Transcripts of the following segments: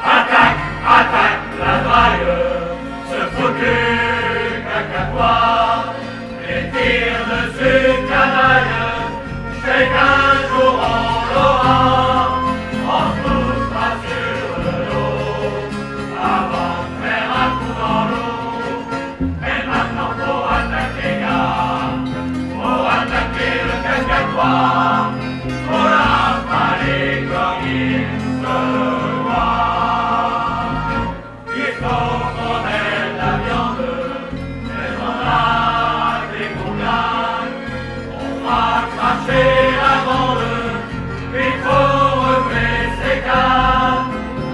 Attaque, attaque la vaille, ce foutu cacatoire, les tirs dessus canaille, c'est qu'un jour on l'aura, on se poussera sur le dos, avant de faire un coup dans l'eau. Mais maintenant faut attaquer gars, faut attaquer le cacatoire, faut l'avaler comme il se doit. Il faut qu'on ait de la viande, mais on a des condamnes, on va cracher la bande, il faut relever ses cannes,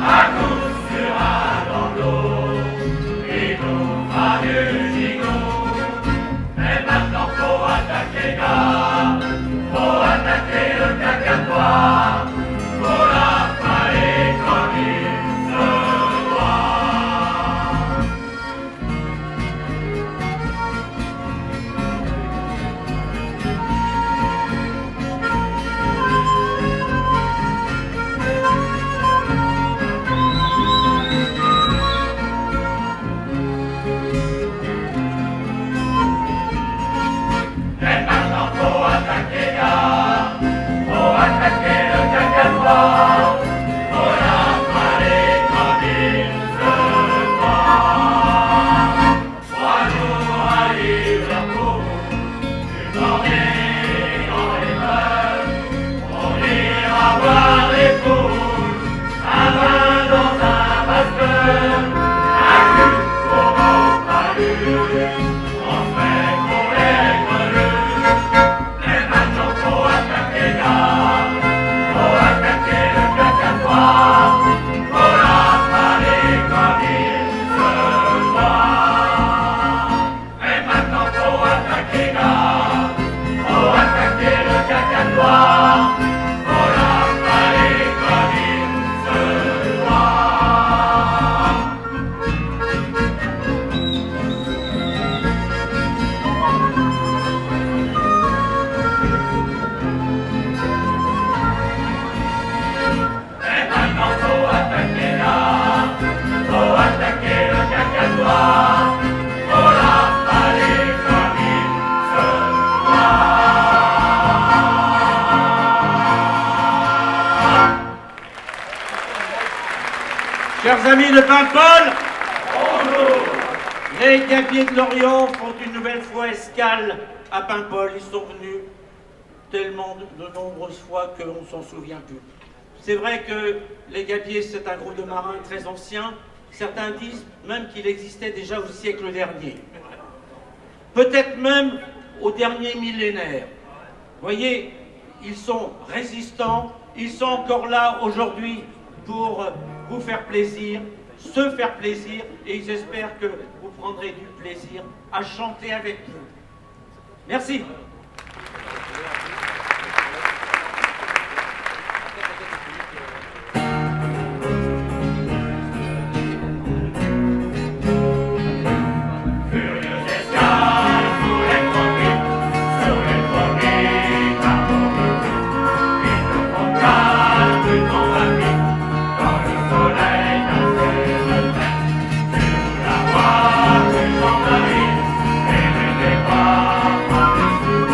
à coup sur un dans l'eau, il nous fera du gigot. Mais maintenant faut attaquer gars, faut attaquer le cacatoire, faut l'avaler comme il se doit. Et maintenant faut attaquer gars, faut attaquer le cacatoire, faut l'avaler comme il se doit. Trois jours à Liverpool, une journée dans les meubles, on ira voir les poules, un vin dans un basque, un cul pour nos palus, on fait pour les grelues. Mais maintenant faut attaquer gars, faut attaquer le cacatoire, faut l'avaler comme il se doit. Mais maintenant faut attaquer gars, faut attaquer le cacatoire, faut l'avaler comme il se doit. Et maintenant faut attaquer là, faut attaquer le cacatoire, faut l'avaler comme il se doit. Chers amis de Paimpol, les Gabiers de Lorient font une nouvelle fois escale à Paimpol. Ils sont venus tellement de nombreuses fois qu'on ne s'en souvient plus. C'est vrai que les Gabiers, c'est un groupe de marins très ancien. Certains disent même qu'il existait déjà au siècle dernier. Peut-être même au dernier millénaire. Vous voyez, ils sont résistants, ils sont encore là aujourd'hui pour vous faire plaisir, se faire plaisir, et ils espèrent que vous prendrez du plaisir à chanter avec nous. Merci. Furieuse escale sous les tropiques, par ils nous font calme plus dans un pic, quand le soleil dans ses retraites, sur la voie du Jean-Marie, et les départs par-dessus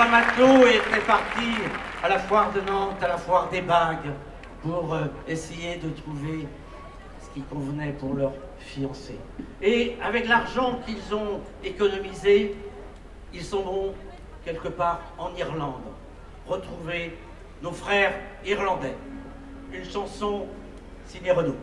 certains matelots étaient partis à la foire de Nantes, à la foire des bagues, pour essayer de trouver ce qui convenait pour leur fiancé. Et avec l'argent qu'ils ont économisé, ils sont bons quelque part en Irlande, retrouver nos frères irlandais. Une chanson signée Renaud.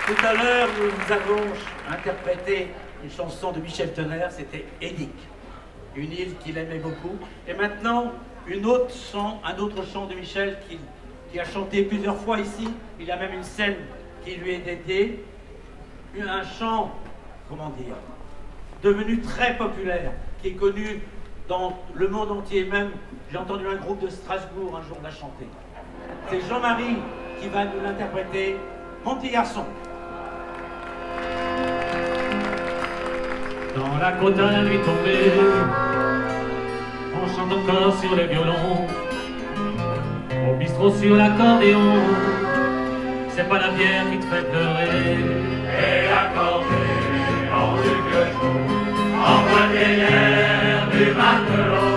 Tout à l'heure, nous avons interprété une chanson de Michel Tonnerre, c'était Édic, une île qu'il aimait beaucoup. Et maintenant, un autre chant de Michel qui a chanté plusieurs fois ici. Il y a même une scène qui lui est dédiée. Un chant, comment dire, devenu très populaire, qui est connu dans le monde entier. Même, j'ai entendu un groupe de Strasbourg un jour la chanter. C'est Jean-Marie qui va nous l'interpréter, Mon petit garçon. Dans la côte à la nuit tombée, on chante encore sur le violon, au bistrot sur l'accordéon. C'est pas la bière qui te fait pleurer, Et l'accordéon du vieux jour, en bois derrière du matelot.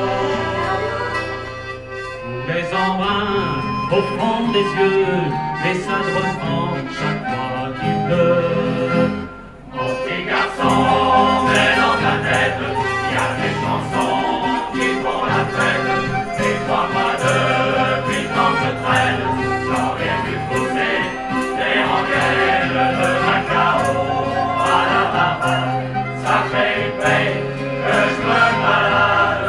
sous les embruns, au fond des yeux, les sages reprend chaque fois qu'il pleut. Mon petit garçon, mais dans ta tête, il y a des chansons qui font la fête. Et crois-moi, depuis quand je traîne, j'en ai vu pousser des rengaines de Macao à la barbe. Ça fait une paix que je me balade.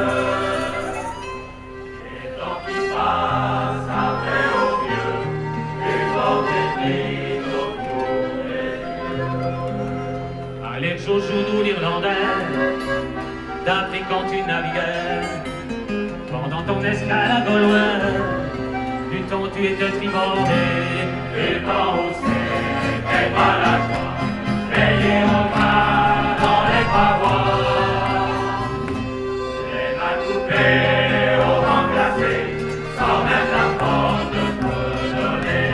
Et tant qu'il passe après au vieux, du bord des nuits autour des yeux. Allez, Joujou, l'Irlandais, t'appris quand tu naviguais, pendant ton escale à Gaulois, du temps tu étais tribordé. Et quand on sait pas la joie, veillez au vin dans les pavois. Les mains coupées au vent glacé, sans même la force de te donner.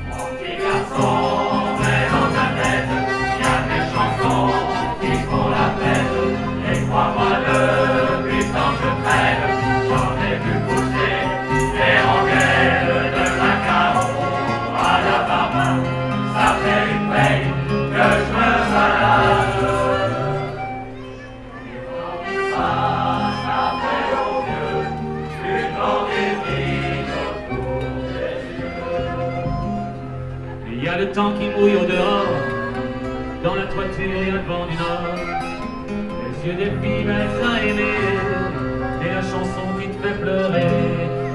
Mon petit garçon, mais dans ta tête, y a des chansons qui font la fête. Et crois-moi, depuis tant que je traîne, j'en ai vu pousser des rengaines de Macao à la barbe. Ça fait une veille que je me balade. Et quand il passe après au vieux, du temps des vies autour des yeux. Il y a le temps qui mouille au dehors, dans la toiture et le vent du nord, les yeux des filles belles à aimer, et la chanson qui te fait pleurer.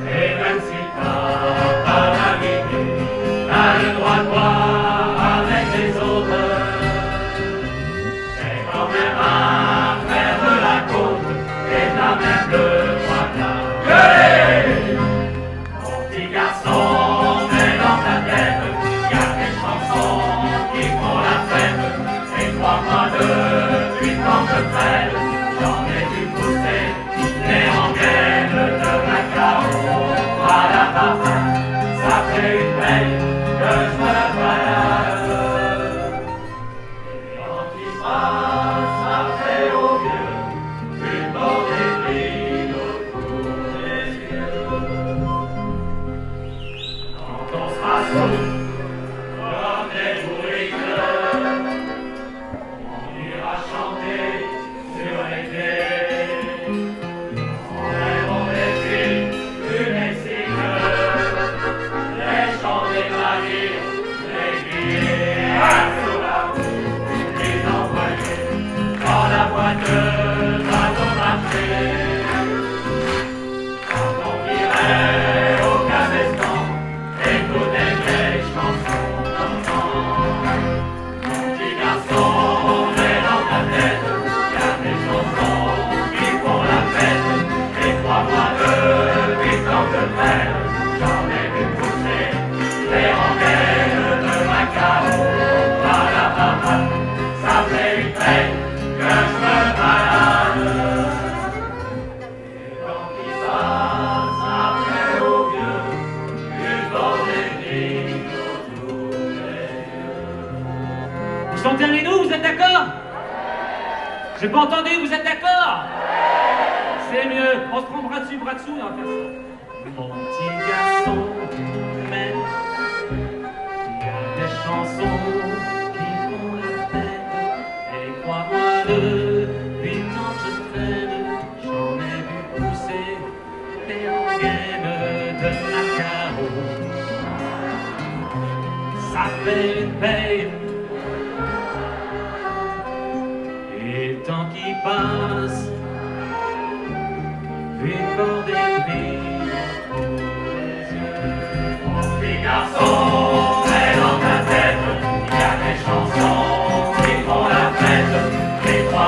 Et même si t'as pas navigué, t'as le droit de boire avec les autres. C'est quand même un frère de la côte, et t'as même le droit de la gueuler. Mon petit garçon, mais dans ta tête, y a des chansons qui font la fête. Et crois-moi, depuis quand je traîne, j'en ai vu pousser les rengaines de Macao à la barbe. Ça fait une veille que je me balade. Et quand il passe après au vieux, une bord des villes autour des yeux. Quand on sera sourd, comme des bourriques, on ira chanter sur les quais. On rêve des filles du Mexique, les chants des navires, les billets sur la route, les envoyés dans la boîte va au marché. Quand on irait au cabestan, écouter des chansons d'enfants. Mon petit garçon, mais dans ta tête, y a des chansons qui font la fête. Et crois-moi, depuis quand je traîne, j'en ai vu pousser les rengaines de Macao à la barbe. Ça fait une veille que je me balade. Et quand il passe après au vieux, du bord des vignes autour des yeux. Vous chantez avec nous, vous êtes d'accord? J'ai pas entendu, vous êtes d'accord? C'est mieux, on se prend bras dessus, et on va faire ça. Mon petit garçon, mais il y a des chansons qui font la fête. Et crois-moi, depuis tant que je traîne, j'en ai vu pousser des rengaines de Macao. Ça fait une paye. Et le temps qui passe, une bordée brille autour des yeux. Mon petit garçon, mais dans ta tête, y a des chansons qui font la fête. Et crois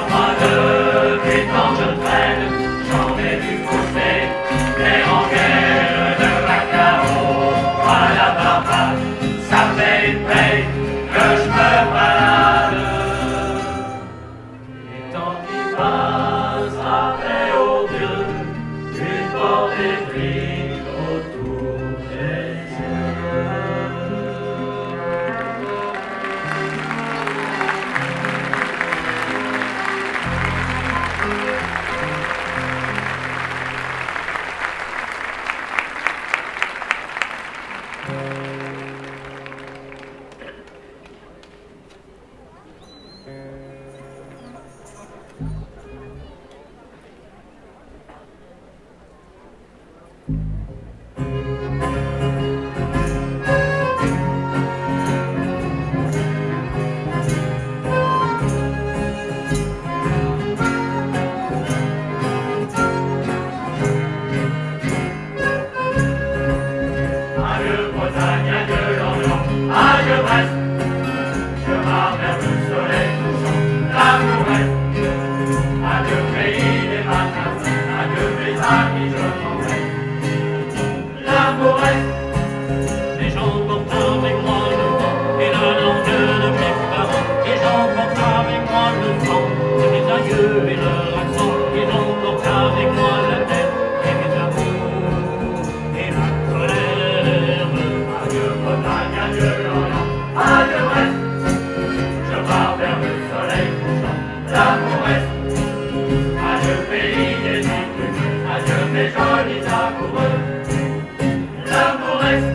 Adieu Bretagne, adieu Lorient, adieu Brest. Je pars vers le soleil couchant, l'amour reste. Adieu pays des matins, adieu mes amis, je m'en vais. L'amour reste. Les gens portent avec moi le vent et la langue de mes parents. Les gens portent avec moi le vent de mes aïeux et leur accent. Les gens portent avec moi la terre et mes amours et ma colère. Adieu Bretagne, adieu Lorient, adieu Brest. Je pars vers le soleil couchant, l'amour reste. Adieu pays des inconnus, adieu mes jolis amoureux. L'amour reste.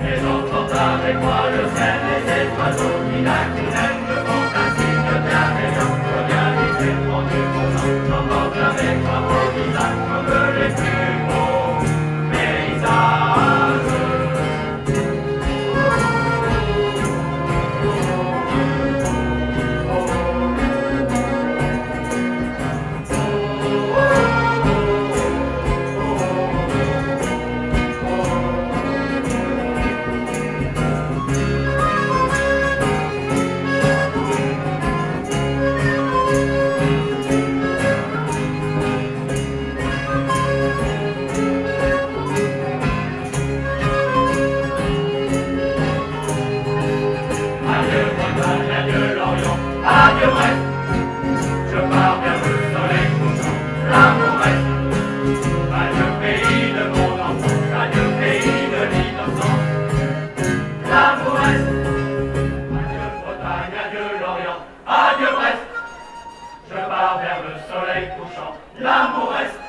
Et j'emporte avec moi le ciel et ces oiseaux qui d'un coup d'aile me font un signe bienveillant. Reviens vite et prends du bon temps, j'emporte avec moi vos visages comme les plus beaux paysages. Adieu Bretagne, adieu Lorient, adieu Brest. Je pars vers le soleil couchant, l'amour reste. Adieu pays de mon enfance, adieu pays de l'innocence. L'amour reste. Adieu Bretagne, adieu Lorient, adieu Brest. Je pars vers le soleil couchant, l'amour reste.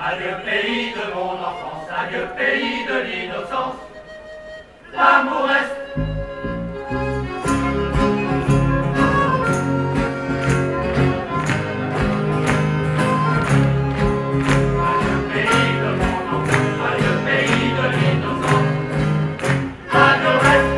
Adieu pays de mon enfance, adieu pays de l'innocence. L'amour reste. Adieu pays de mon enfance, adieu pays de l'innocence. L'amour reste.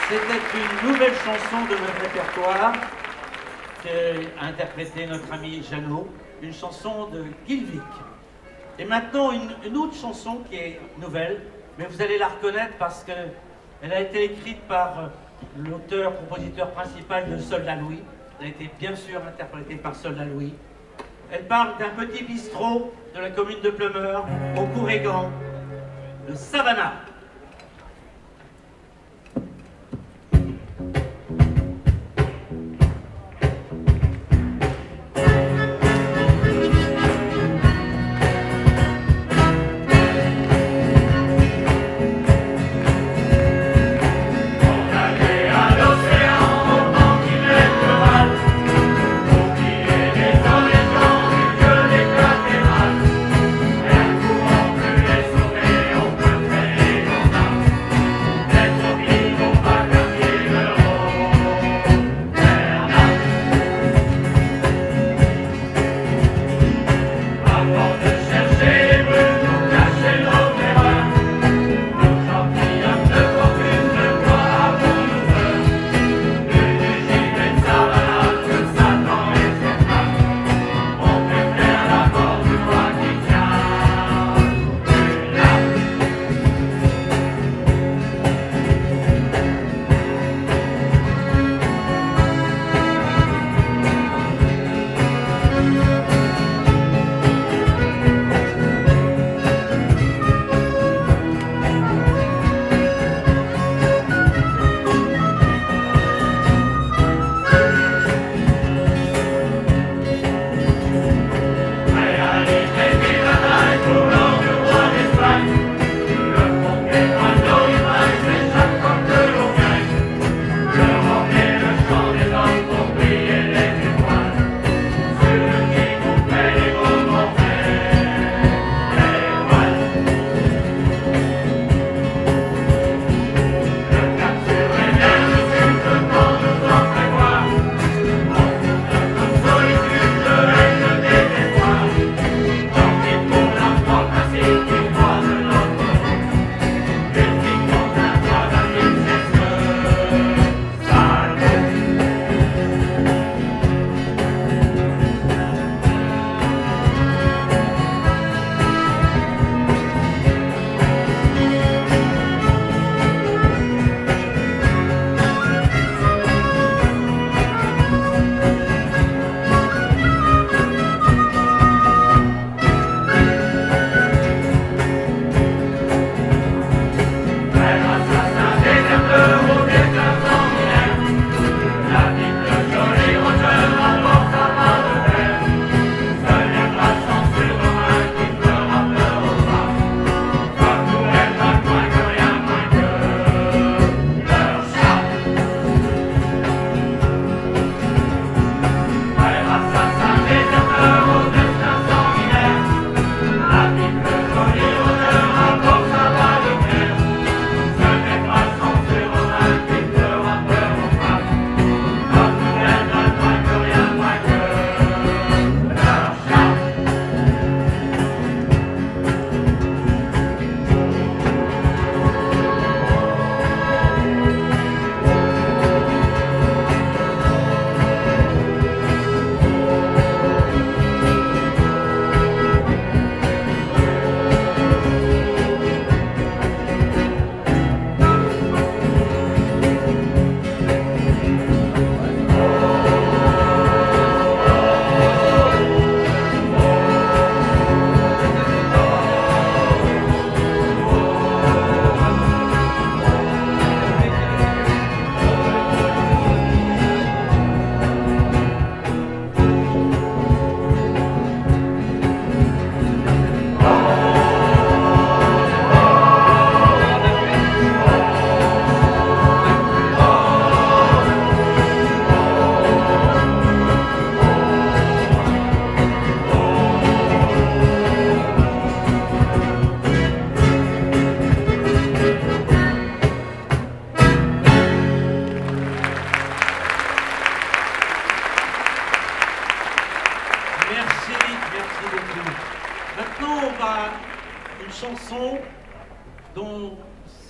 C'était une nouvelle chanson de notre répertoire qu'a interprété notre ami Jeannot, une chanson de Guilvic. Et maintenant, une autre chanson qui est nouvelle, mais vous allez la reconnaître parce qu'elle a été écrite par l'auteur-compositeur principal de Soldat Louis. Elle a été bien sûr interprétée par Soldat Louis. Elle parle d'un petit bistrot de la commune de Pleumeur, au Courrégan, le Savannah. Cathédrale, un courant plus les sauver, on peut traîner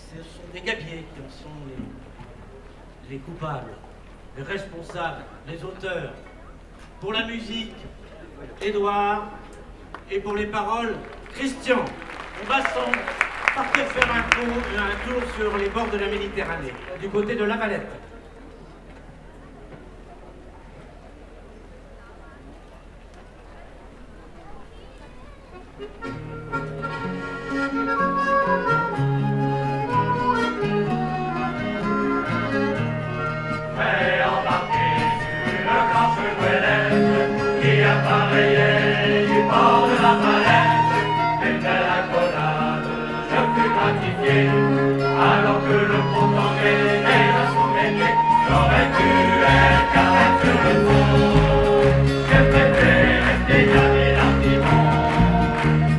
ce sont des gabiers qui en sont les coupables, les responsables, les auteurs. Pour la musique, Édouard, et pour les paroles, Christian. On va partir faire un tour sur les bords de la Méditerranée, du côté de La Valette. Fait embarquer sur le grand Goélette qui appareillait du bord de la palette. Une belle accolade, je fus gratifié, alors que le pont tanguait déjà son métier. J'aurais dû être carré sur le pont, j'ai préféré rester garder l'artimon,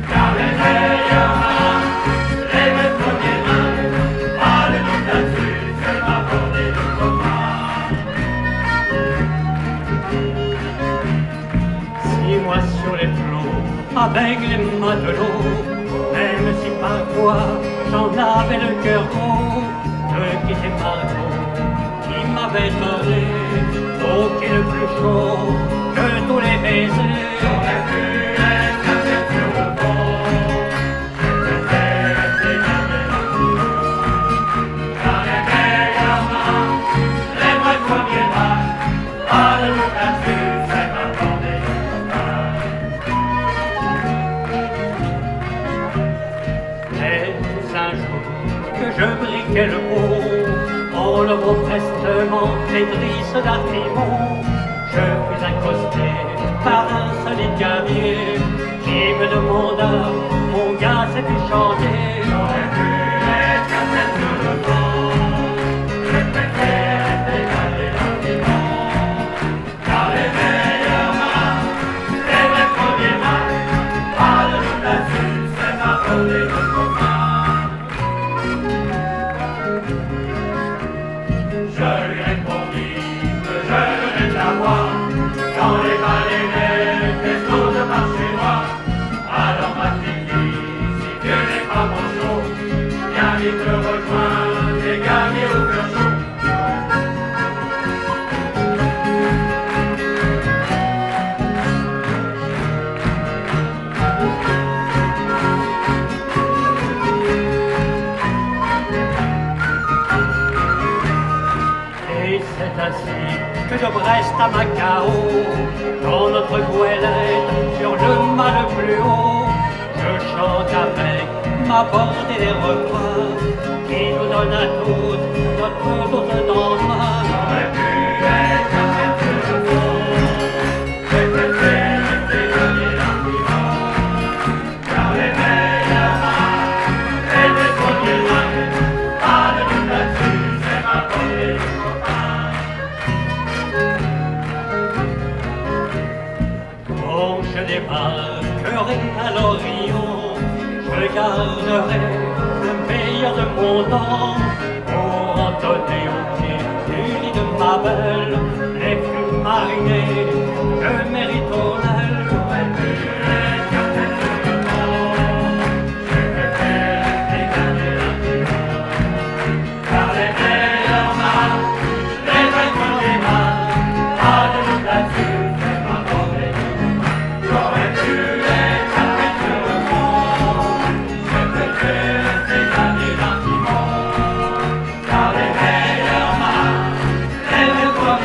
car les meilleurs marins, les mêmes premiers mains, pas de doute là-dessus, c'est ma bordée de copains. 6 mois sur les flots, avec les matelots, même si parfois j'en avais le cœur gros, je quittais Margot, qui m'avait donné au pied le plus chaud que tous les baisers. J'aurais pu être cassé sur le pont, j'ai préféré rester garder l'artimon, car les meilleurs mains, les vrais premiers mains, pas de doute là-dessus, c'est ma bordée de copains. Mais un jour que je briquais le pont, en le gros prestement maîtrise d'Artimon, je fus accosté par un solide gabier qui me demanda, mon gars, sais-tu chanter? J'aurais pu être cassé sur le pont, j'ai préféré rester garder l'artimon, car les meilleurs mains, les vrais premiers mains, pas de doute là-dessus, c'est ma bordée de copains. Je lui répondis que je venais de la voir dans les vallées des vaisseaux de par chez moi. Alors m'a-t-il dit, si tu n'es pas manchot, viens vite me rejoindre, j'ai gagné au cœur chaud. Et c'est ainsi que de Brest à Macao, dans notre goélette, sur le mât le plus haut, je chante avec ma bordée des refrains, qui nous donne à tous notre dose d'entrain. J'aurais pu être cassé sur le pont, j'ai préféré rester garder l'artimon, car les meilleurs mains, et les premiers mains, pas de doute là-dessus, c'est ma bordée de copains. Quand je débarquerai à l'Orient, je garderai le meilleur de mon temps pour entonner au pied du lit de ma belle les plus marinés que mérite au l'aile. J'aurais pu être cassé sur le pont, j'ai préféré rester garder l'artimon, car les meilleurs mains, les vrais premiers mains, pas de doute là-dessus, c'est ma bordée de copains. J'aurais pu être cassé sur le pont, j'ai préféré rester garder l'artimon, car les meilleurs mains, les vrais premiers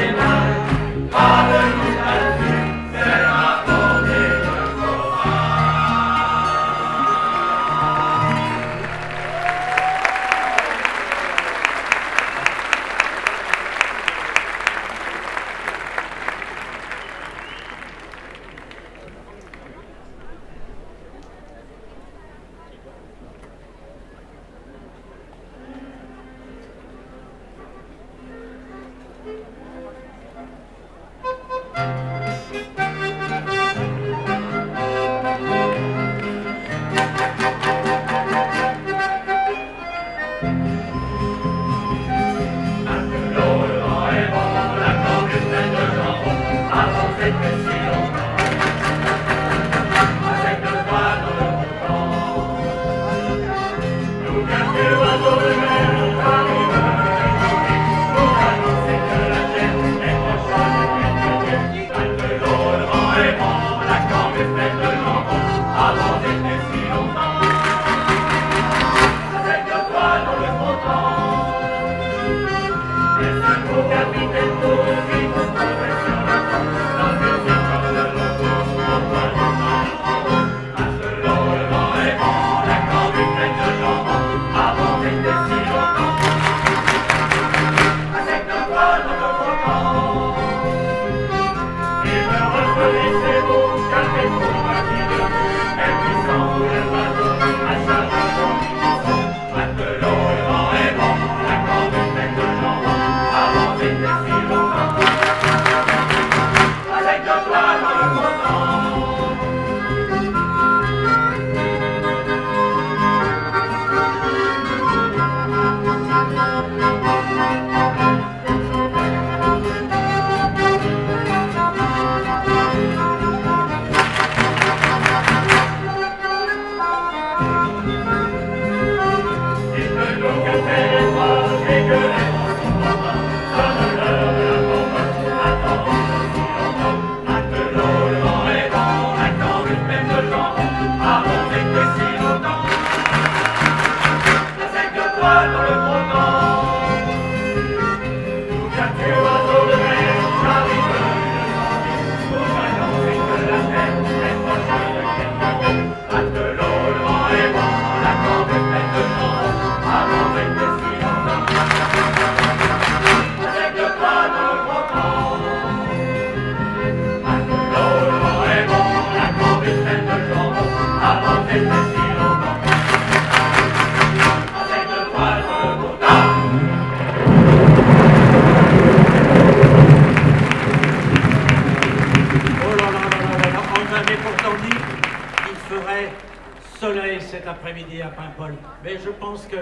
cet après-midi à Paimpol. Mais je pense que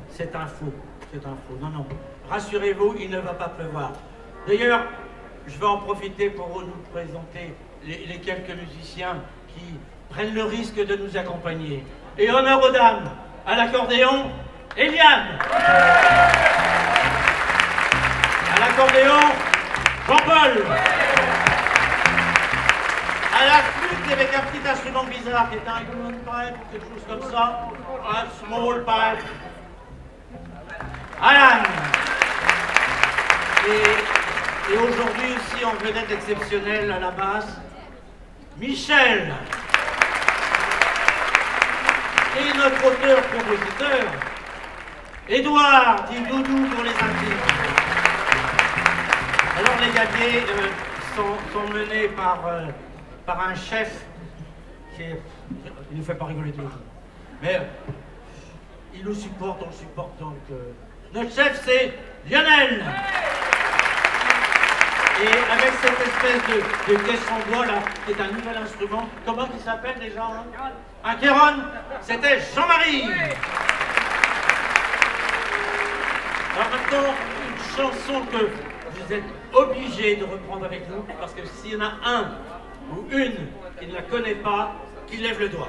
c'est un faux. C'est un faux. Non, non. Rassurez-vous, il ne va pas pleuvoir. D'ailleurs, je vais en profiter pour nous présenter les quelques musiciens qui prennent le risque de nous accompagner. Et honneur aux dames, à l'accordéon, Eliane. À l'accordéon, Jean-Paul. À la flûte, avec un petit instrument bizarre qui est un human pipe, quelque chose comme ça. Un small pipe. Alan. Et aujourd'hui aussi en vedette exceptionnelle à la basse, Michel. Et notre auteur-compositeur, Édouard, dit Doudou pour les intimes. Alors les gabiers sont menés par un chef qui est... Il nous fait pas rigoler toujours. Mais il nous supporte, on le supporte donc. Notre chef c'est Lionel. Et avec cette espèce de caisse en bois là, qui est un nouvel instrument, comment il s'appelle déjà hein? Un Kéron, c'était Jean-Marie. Alors maintenant, une chanson que vous êtes obligés de reprendre avec nous, parce que s'il y en a un ou une qui ne la connaît pas, qui lève le doigt.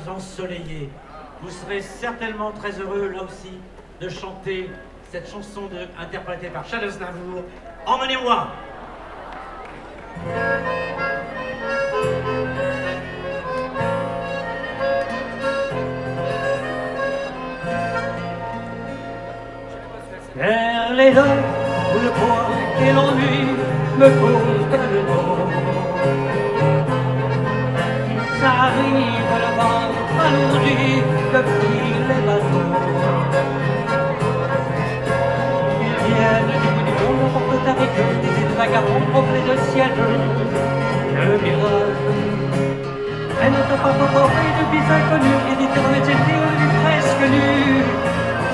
Ensoleillé. Vous serez certainement très heureux, là aussi, de chanter cette chanson interprétée par Charles Aznavour, Emmenez-moi. Vers les heures où le poids et l'ennui me posent le dos, ça arrive le ventre alourdi depuis les bateaux. Ils viennent du bout du monde, portent avec eux des étoiles vagabond profane de ciel, le mirage. Elle ne t'a pas proposé de bis inconnu, et dit était nu, presque nu,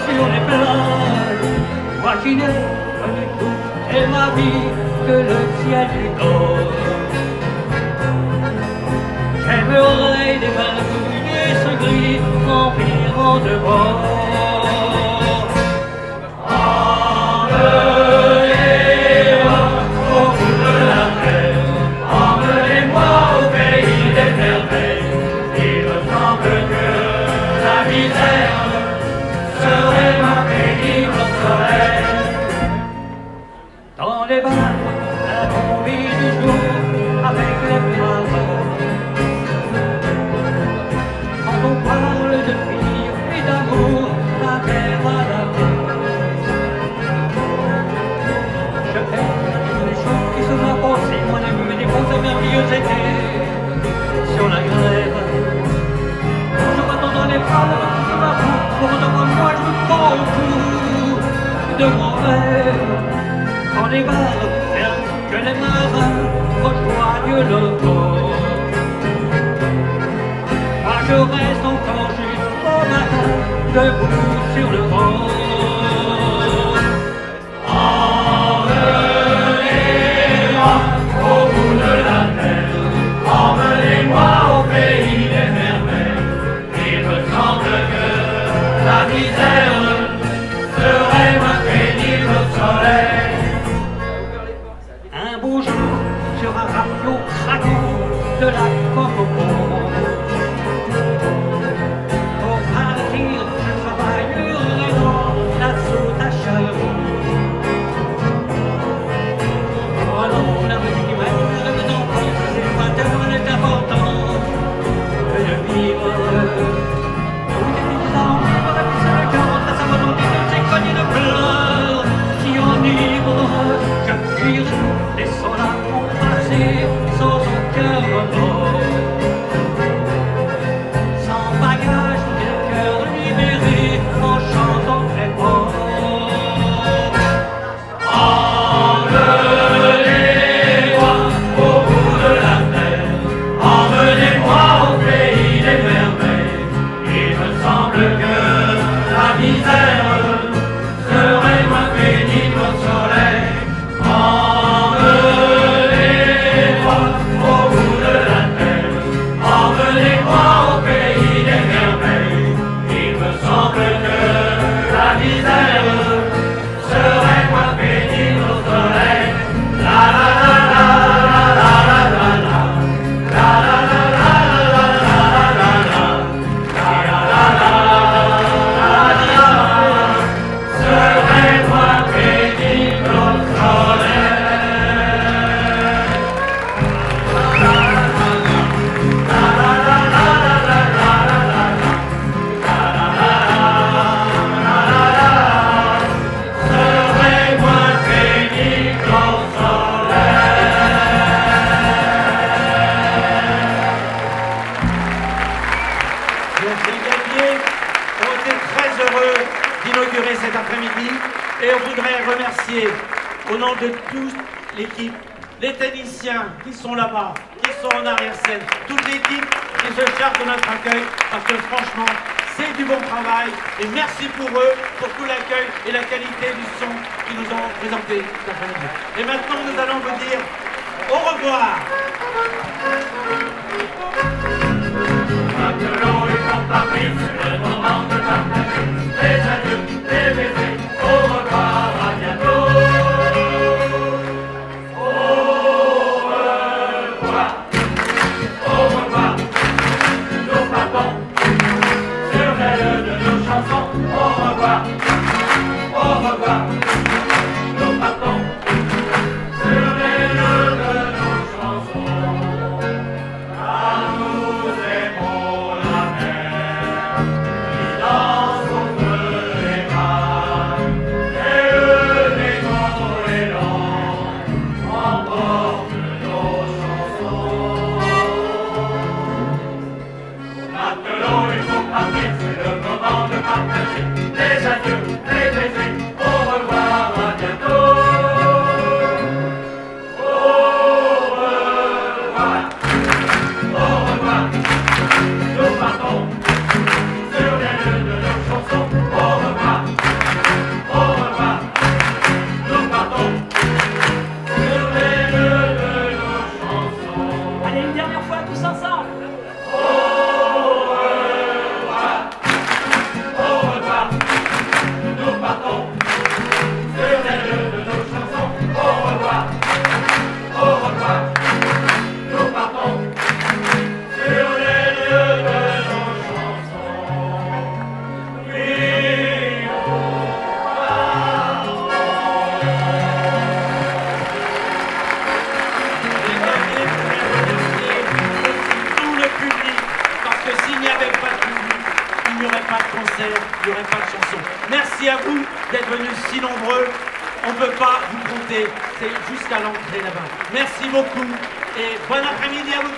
sur les plages. Moi qui n'ai connu toute ma vie que le ciel du nord. J'aimerais des mains mouillées ce gris environnant de bord. Emmenez-moi au bout de la terre, emmenez-moi au pays des merveilles. Il me semble que la misère serait ma pénible soleil. Dans les bars, la tombée du jour avec les fleurs. Quand on parle de filles et d'amour, la mer à la main. Je fais les choses qui se m'apportent, moi j'ai vu des fausses merveilleuses étés sur la grève. Je m'attends dans les bras, je m'avoue, pour devant moi je me prends au cou de mon rêve. Quand les bars ferment, que les marins rejoignent le port. Moi je reste encore jusqu'au matin, debout sur le bord. Emmenez-moi au bout de la terre, emmenez-moi au pays des merveilles. Il me semble que la misère serait ma pénible soleil. Un beau jour, sur un radeau craquant de la Coco. Pour partir, je travaillerai dans la soute à charbon. Oh non, la musique humaine, je me sens pas, c'est pas tellement important que de vivre. Tout est évident, on va pisser le cœur, on trace à mon nom, c'est connu de pleurs qui enivre. Je fuirai, laissant la mon passé sans aucun remords. Sans bagage, et le cœur libéré en chantant très fort. Emmenez-moi au bout de la terre, emmenez-moi au pays des merveilles. Il me semble que la misère serait ma pénible soleil. Emmenez-moi au bout de la terre, emmenez-moi au pays des merveilles. Il me semble que la misère serait ma pénible soleil. La la la la la la la la la la la la la la la serait ma pénible soleil. Les Gabiers ont été très heureux d'inaugurer cet après-midi et on voudrait remercier au nom de toute l'équipe, les techniciens qui sont là-bas, qui sont en arrière-scène, toute l'équipe qui se charge de notre accueil parce que franchement c'est du bon travail et merci pour eux, pour tout l'accueil et la qualité du son qu'ils nous ont présenté cet après-midi. Et maintenant nous allons vous dire au revoir. Maintenant ils sont partis, c'est le moment de partager les adieux, les baisers, au revoir, à bientôt. Au revoir, nous partons sur l'aile de nos chansons. Au revoir, nous partons sur l'aile de nos chansons. concert, il n'y aurait pas de chanson. Merci à vous d'être venus si nombreux. On ne peut pas vous compter, c'est jusqu'à l'entrée là-bas. Merci beaucoup et bon après-midi à vous.